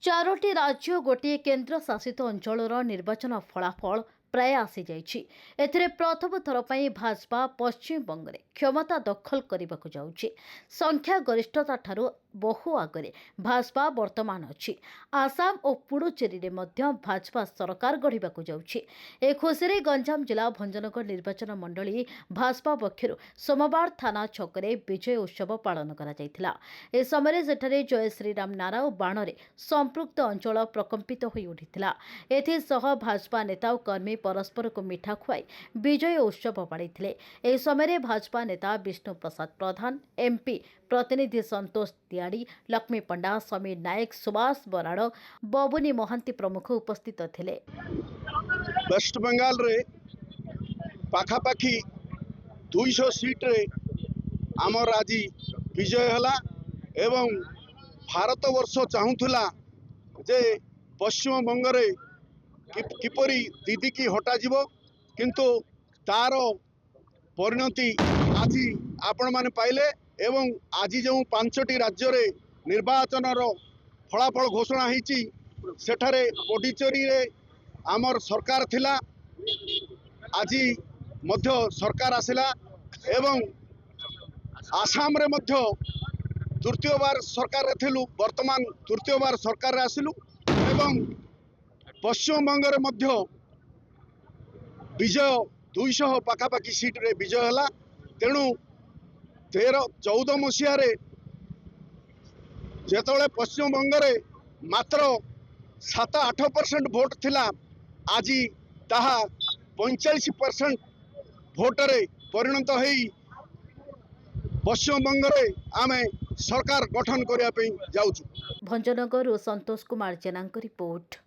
चारोटी राज्य गोटे केन्द्र शासित अंचल निर्वाचन फलाफल प्राय आसी जाइछि। एथिरे प्रथम थर पई भाजपा पश्चिम बंग में क्षमता दखल करने को जाउछि। संख्या गरिष्ठता ठारू बहु आगरे भाजपा वर्तमान अछि। आसाम और पुडुचेरी रे मध्य भाजपा सरकार गढ़िबा को जाउछि। ए खुशी गंजाम जिला भंजनगर निर्वाचन मंडली भाजपा पक्षरु सोमवार थाना छकरे विजय उत्सव पालन करा जायतिला। ए समय सेठारे जय श्रीराम नारा और बाण रे संपृक्त अंचल प्रकंपित होई उठिथिला। एथिसह भाजपा नेता और कर्मी परस्पर को मिठा खुआई विजय उत्सव पाड़िथिले। ए समय भाजपा नेता विष्णु प्रसाद प्रधान, एमपी प्रतिनिधि संतोष दियाड़ी, लक्ष्मी पंडा, समीर नायक, सुभाष बराड़, बबुनी महांती प्रमुख उपस्थित थिले। वेस्ट बंगाल रे पाखापाखी 200 सीट रे आमर आज विजय हला एवं भारत वर्ष चाहूला जे पश्चिम बंग रे किपरि दीदी की हटा जीवो, किंतु तार परिणति आज आपण माने पाइले एवं आज जो 5टी राज्य रे निर्वाचन फलाफल घोषणा होईची सेठारे पुडुचेरी रे आमर सरकार थिला, आज मध्य सरकार आसिला एवं आसाम रे मध्य तृतीय बार सरकार रे थिलु, वर्तमान तृतीय बार सरकार रे आसिलु एवं पश्चिम बंग रे मध्य विजय 200 पाखापाखी सीट रे विजय हला। तेणु 13-14 मसीह जेतले पश्चिम बंग रे मात्र 7-8% भोट थिला, आज ताहा 45% भोट रे परिणत होई पश्चिम बंग रे आमे सरकार गठन करिया पे जाउछु। भंजनगर संतोष कुमार जेना रिपोर्ट।